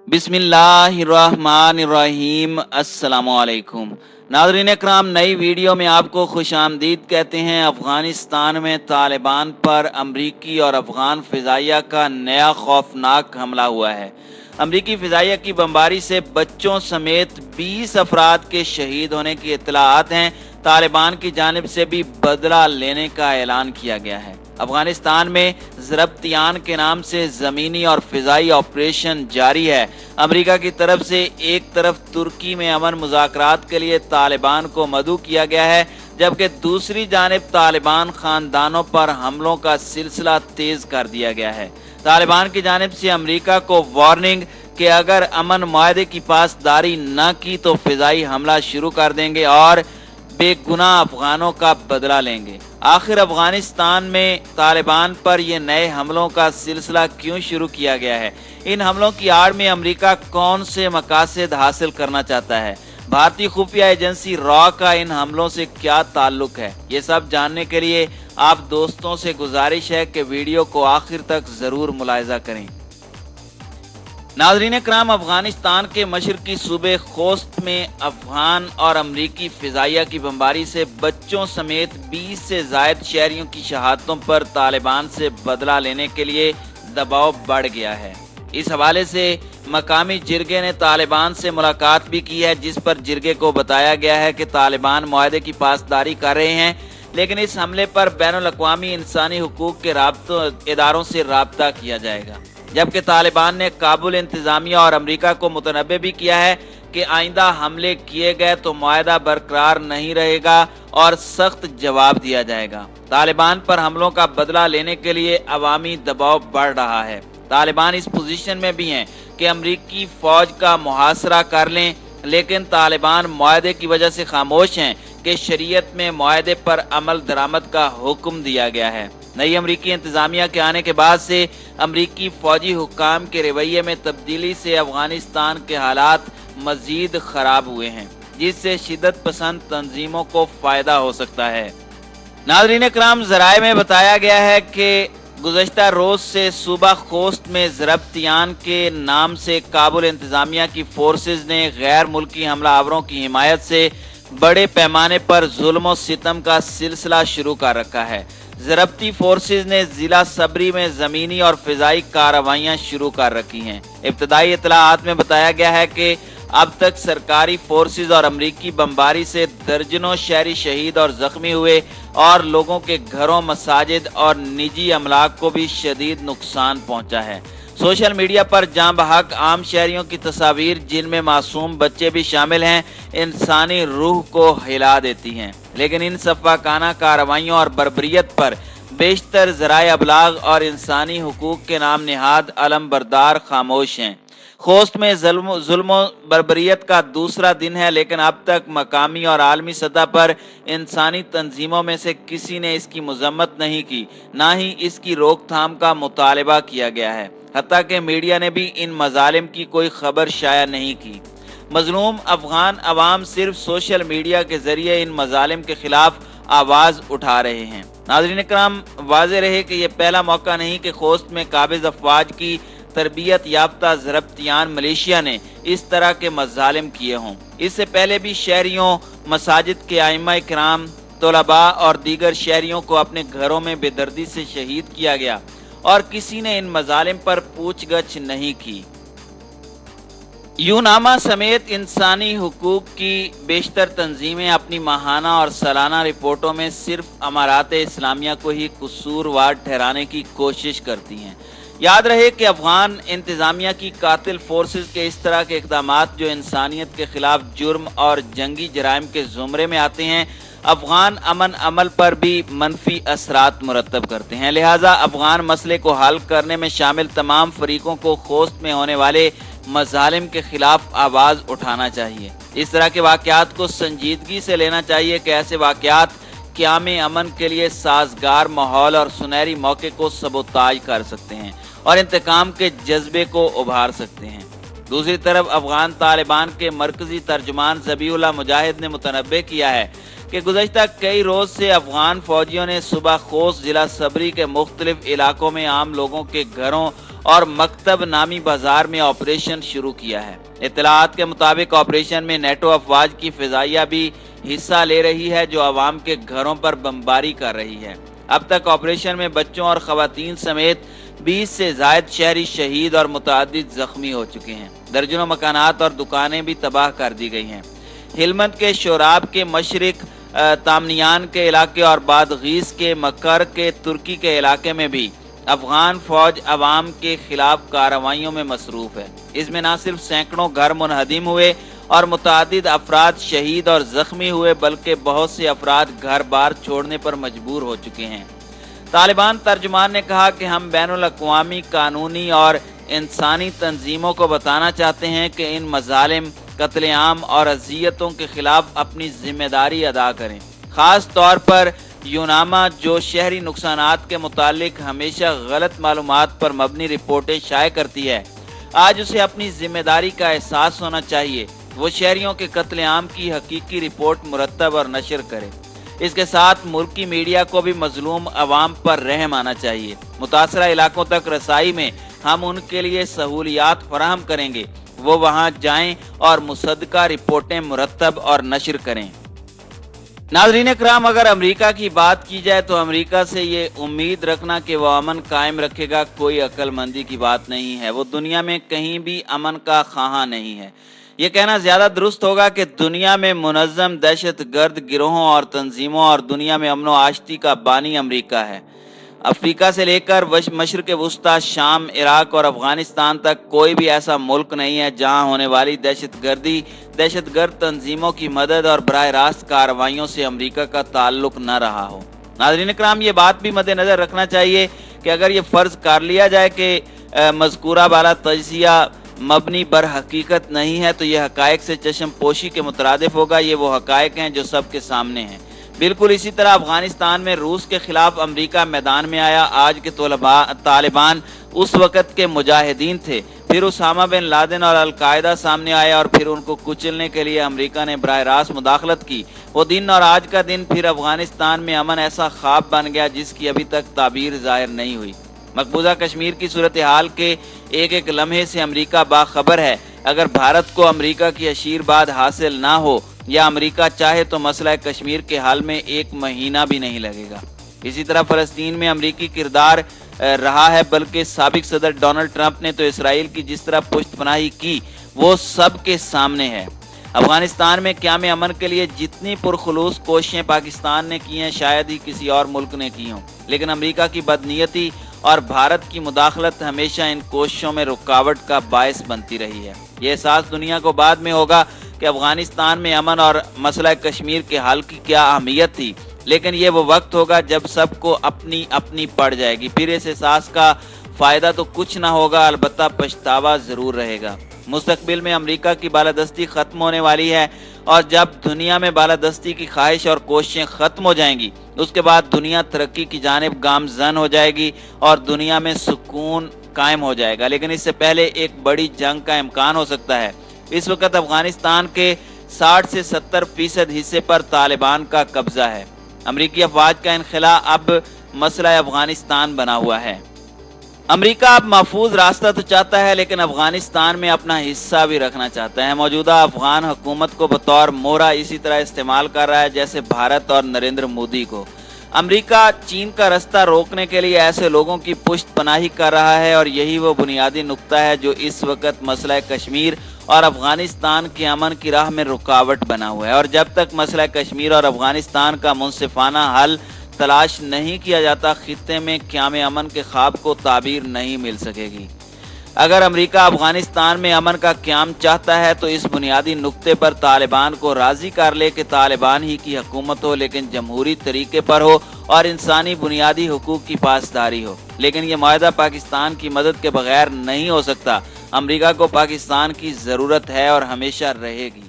बिस्मिल्लाहिर्रहमानिर्रहीम। अस्सलामुअलैकुम नाज़रीन इकराम, नई वीडियो में आपको खुशामदीद कहते हैं। अफ़गानिस्तान में तालिबान पर अमरीकी और अफ़गान फ़िज़ाइया का नया खौफनाक हमला हुआ है। अमरीकी फ़िज़ाइया की बमबारी से बच्चों समेत 20 अफराद के शहीद होने की इत्तलाआत हैं। तालिबान की जानिब से भी बदला लेने का ऐलान किया गया है। अफगानिस्तान में ज़रब्तियान के नाम से ज़मीनी और फ़िज़ाई ऑपरेशन जारी है। अमेरिका की तरफ से एक तरफ तुर्की में अमन मुज़ाकरात के लिए तालिबान को मदऊ किया गया है, जबकि दूसरी जानिब तालिबान ख़ानदानों पर हमलों का सिलसिला तेज़ कर दिया गया है। तालिबान की जानिब से अमेरिका को वार्निंग कि अगर अमन मुआहदे की पासदारी न की तो फ़िज़ाई हमला शुरू कर देंगे और बेगुनाह अफगानों का बदला लेंगे। आखिर अफगानिस्तान में तालिबान पर यह नए हमलों का सिलसिला क्यों शुरू किया गया है? इन हमलों की आड़ में अमेरिका कौन से मकासद हासिल करना चाहता है? भारतीय खुफिया एजेंसी रॉ का इन हमलों से क्या ताल्लुक है? ये सब जानने के लिए आप दोस्तों से गुजारिश है कि वीडियो को आखिर तक जरूर मुलाहिजा करें। नाज़रीन कराम, अफगानिस्तान के मशरकी सूबे खोस्त में अफगान और अमरीकी फ़िज़ाइया की बमबारी से बच्चों समेत 20 से ज़ायद शहरियों की शहादतों पर तालिबान से बदला लेने के लिए दबाव बढ़ गया है। इस हवाले से मकामी जिरगे ने तालिबान से मुलाकात भी की है, जिस पर जिरगे को बताया गया है कि तालिबान मुआहदे की पासदारी कर रहे हैं, लेकिन इस हमले पर बैनुल अक़वामी इंसानी हुकूक के इदारों से राब्ता किया जाएगा। जबकि तालिबान ने काबुल इंतजामिया और अमेरिका को मुतनब्बे भी किया है कि आइंदा हमले किए गए तो मुआहदा बरकरार नहीं रहेगा और सख्त जवाब दिया जाएगा। तालिबान पर हमलों का बदला लेने के लिए अवामी दबाव बढ़ रहा है। तालिबान इस पोजीशन में भी हैं कि अमरीकी फौज का मुहासरा कर लें, लेकिन तालिबान मुआहदे की वजह से खामोश हैं कि शरीयत में मुआहदे पर अमल दरामद का हुक्म दिया गया है। नई अमरीकी इंतजामिया के आने के बाद से अमरीकी फौजी हुक्काम के रवैये में तब्दीली से अफगानिस्तान के हालात मजीद खराब हुए हैं, जिससे शिद्दत पसंद तंजीमों को फायदा हो सकता है। नाज़रीन कराम, ज़राए में बताया गया है कि गुज़श्ता रोज से सूबा खोस्त में ज़रब्तियान के नाम से काबुल इंतजामिया की फोर्सेज ने गैर मुल्की हमलावरों की हिमायत से बड़े पैमाने पर जुल्म और सितम का सिलसिला शुरू कर रखा है। ज़रब्ती फोर्सेज ने जिला सबरी में ज़मीनी और फ़िज़ाई कार्रवाइयाँ शुरू कर रखी हैं। इब्तदाई इत्तलाआत में बताया गया है कि अब तक सरकारी फोर्सेज और अमरीकी बमबारी से दर्जनों शहरी शहीद और जख्मी हुए और लोगों के घरों, मसाजिद और निजी अमलाक को भी शदीद नुकसान पहुंचा है। सोशल मीडिया पर जाँ बहक आम शहरियों की तस्वीर, जिनमें मासूम बच्चे भी शामिल हैं, इंसानी रूह को हिला देती हैं। लेकिन इन सफ़ाकाना कार्रवाइयों और बर्बरियत पर बेशतर ज़राए अबलाग और इंसानी हुकूक के नाम निहाद अलम बरदार खामोश हैं। खोस्त में जुल्म बर्बरियत का दूसरा दिन है, लेकिन अब तक मकामी और आलमी सतह पर इंसानी तंजीमों में से किसी ने इसकी मजम्मत नहीं की, ना ही इसकी रोकथाम का मुतालबा किया गया है। हत्ता कि मीडिया ने भी इन मजालिम की कोई खबर शाया नहीं की। मजलूम अफगान अवाम सिर्फ सोशल मीडिया के जरिए इन मजालिम के खिलाफ आवाज़ उठा रहे हैं। नाज़रीन कराम, वाज़ेह रहे कि यह पहला मौका नहीं कि खोस्त में काबिज अफवाज की तरबियत याफ्ता ज़रब्तियान मलेशिया ने इस तरह के मजालिम किए हों। इससे पहले भी शहरियों, मसाजिद के आइम्मा किराम, तलबा और दीगर शहरियों को अपने घरों में बेदर्दी से शहीद किया गया और किसी ने इन मजालिम पर पूछगछ नहीं की। यूनामा समेत इंसानी हुकूक की बेशतर तंजीमें अपनी माहाना और सालाना रिपोर्टों में सिर्फ अमारात इस्लामिया को ही कसूरवार ठहराने की कोशिश करती हैं। याद रहे कि अफगान इंतजामिया की कातिल फोर्सेस के इस तरह के इक़दामात जो इंसानियत के खिलाफ जुर्म और जंगी जराइम के ज़ुमरे में आते हैं, अफगान अमन अमल पर भी मनफी असरात मुरतब करते हैं। लिहाजा अफगान मसले को हल करने में शामिल तमाम फरीकों को खोस्त में होने वाले मजालिम के खिलाफ आवाज़ उठाना चाहिए। इस तरह के वाक़यात को संजीदगी से लेना चाहिए कि ऐसे वाक़यात क़याम अमन के लिए साजगार माहौल और सुनहरी मौके को सबोताज कर सकते हैं और इंतकाम के जज्बे को उभार सकते हैं। दूसरी तरफ अफगान तालिबान के मरकजी तर्जुमान ज़बीहुल्लाह मुजाहिद ने मुतनब्बे किया है कि गुज़श्ता कई रोज़ से अफगान फौजियों ने सुबह खोस्त जिला सबरी के मुख्तलिफ इलाकों में आम लोगों के घरों اور مکتب نامی بازار میں آپریشن شروع کیا ہے۔ اطلاعات کے مطابق آپریشن میں نیٹو افواج کی فضائیہ بھی حصہ لے رہی ہے جو عوام کے گھروں پر بمباری کر رہی ہے۔ اب تک آپریشن میں بچوں اور خواتین سمیت 20 سے زائد شہری شہید اور متعدد زخمی ہو چکے ہیں۔ درجنوں مکانات اور دکانیں بھی تباہ کر دی گئی ہیں۔ ہلمند کے شوراب کے مشرق، تامنیان کے علاقے اور بادغیس کے مکر کے ترکی کے علاقے میں بھی افغان فوج عوام کے خلاف کارروائیوں میں مصروف ہے۔ اس میں نہ صرف سینکڑوں گھر منہدم ہوئے اور متعدد افراد شہید اور زخمی ہوئے بلکہ بہت سے افراد گھر بار چھوڑنے پر مجبور ہو چکے ہیں۔ طالبان ترجمان نے کہا کہ ہم بین الاقوامی قانونی اور انسانی تنظیموں کو بتانا چاہتے ہیں کہ ان مظالم، قتل عام اور اذیتوں کے خلاف اپنی ذمہ داری ادا کریں، خاص طور پر یوناما جو شہری نقصانات کے متعلق ہمیشہ غلط معلومات پر مبنی رپورٹیں شائع کرتی ہے۔ آج اسے اپنی ذمہ داری کا احساس ہونا چاہیے، وہ شہریوں کے قتل عام کی حقیقی رپورٹ مرتب اور نشر کرے۔ اس کے ساتھ ملکی میڈیا کو بھی مظلوم عوام پر رحم آنا چاہیے۔ متاثرہ علاقوں تک رسائی میں ہم ان کے لیے سہولیات فراہم کریں گے، وہ وہاں جائیں اور مصدقہ رپورٹیں مرتب اور نشر کریں۔ ناظرین اکرام، اگر امریکہ کی بات کی جائے تو امریکہ سے یہ امید رکھنا کہ وہ امن قائم رکھے گا کوئی عقل مندی کی بات نہیں ہے۔ وہ دنیا میں کہیں بھی امن کا خواہاں نہیں ہے۔ یہ کہنا زیادہ درست ہوگا کہ دنیا میں منظم دہشت گرد گروہوں اور تنظیموں اور دنیا میں امن و آشتی کا بانی امریکہ ہے۔ افریقہ سے لے کر مشرق وسطی، شام، عراق اور افغانستان تک کوئی بھی ایسا ملک نہیں ہے جہاں ہونے والی دہشت گرد تنظیموں کی مدد اور براہ راست کارروائیوں سے امریکہ کا تعلق نہ رہا ہو۔ ناظرین اکرام، یہ بات بھی مد نظر رکھنا چاہیے کہ اگر یہ فرض کر لیا جائے کہ مذکورہ بالا تجزیہ مبنی بر حقیقت نہیں ہے تو یہ حقائق سے چشم پوشی کے مترادف ہوگا۔ یہ وہ حقائق ہیں جو سب کے سامنے ہیں۔ بالکل اسی طرح افغانستان میں روس کے خلاف امریکہ میدان میں آیا۔ آج کے طالبان اس وقت کے مجاہدین تھے، پھر اسامہ بن لادن اور القاعدہ سامنے آئے اور پھر ان کو کچلنے کے لیے امریکہ نے براہ راست مداخلت کی۔ وہ دن اور آج کا دن پھر افغانستان میں امن ایسا خواب بن گیا جس کی ابھی تک تعبیر ظاہر نہیں ہوئی۔ مقبوضہ کشمیر کی صورتحال کے ایک ایک لمحے سے امریکہ باخبر ہے۔ اگر بھارت کو امریکہ کی آشیرواد حاصل نہ ہو یا امریکہ چاہے تو مسئلہ کشمیر کے حل میں 1 مہینہ بھی نہیں لگے گا۔ اسی طرح فلسطین میں امریکی کردار رہا ہے، بلکہ سابق صدر ڈونلڈ ٹرمپ نے تو اسرائیل کی جس طرح پشت پناہی کی وہ سب کے سامنے ہے۔ افغانستان میں قیام امن کے لیے جتنی پرخلوص کوششیں پاکستان نے کی ہیں شاید ہی کسی اور ملک نے کی ہوں، لیکن امریکہ کی بدنیتی اور بھارت کی مداخلت ہمیشہ ان کوششوں میں رکاوٹ کا باعث بنتی رہی ہے۔ یہ احساس دنیا کو بعد میں ہوگا کہ افغانستان میں امن اور مسئلہ کشمیر کے حل کی کیا اہمیت تھی، لیکن یہ وہ وقت ہوگا جب سب کو اپنی اپنی پڑ جائے گی۔ پھر اس احساس کا فائدہ تو کچھ نہ ہوگا، البتہ پچھتاوا ضرور رہے گا۔ مستقبل میں امریکہ کی بالادستی ختم ہونے والی ہے، اور جب دنیا میں بالادستی کی خواہش اور کوششیں ختم ہو جائیں گی اس کے بعد دنیا ترقی کی جانب گامزن ہو جائے گی اور دنیا میں سکون قائم ہو جائے گا، لیکن اس سے پہلے ایک بڑی جنگ کا امکان ہو سکتا ہے۔ اس وقت افغانستان کے 60 سے 70% حصے پر طالبان کا قبضہ ہے۔ امریکی افواج کا انخلا اب مسئلہ افغانستان بنا ہوا ہے۔ امریکہ اب محفوظ راستہ تو چاہتا ہے لیکن افغانستان میں اپنا حصہ بھی رکھنا چاہتا ہے۔ موجودہ افغان حکومت کو بطور مورا اسی طرح استعمال کر رہا ہے جیسے بھارت اور نریندر مودی کو۔ امریکہ چین کا رستہ روکنے کے لیے ایسے لوگوں کی پشت پناہی کر رہا ہے، اور یہی وہ بنیادی نقطہ ہے جو اس وقت مسئلہ کشمیر اور افغانستان کے امن کی راہ میں رکاوٹ بنا ہوا ہے۔ اور جب تک مسئلہ کشمیر اور افغانستان کا منصفانہ حل تلاش نہیں کیا جاتا خطے میں قیام امن کے خواب کو تعبیر نہیں مل سکے گی۔ اگر امریکہ افغانستان میں امن کا قیام چاہتا ہے تو اس بنیادی نقطے پر طالبان کو راضی کر لے کہ طالبان ہی کی حکومت ہو لیکن جمہوری طریقے پر ہو اور انسانی بنیادی حقوق کی پاسداری ہو۔ لیکن یہ معاہدہ پاکستان کی مدد کے بغیر نہیں ہو سکتا۔ امریکہ کو پاکستان کی ضرورت ہے اور ہمیشہ رہے گی۔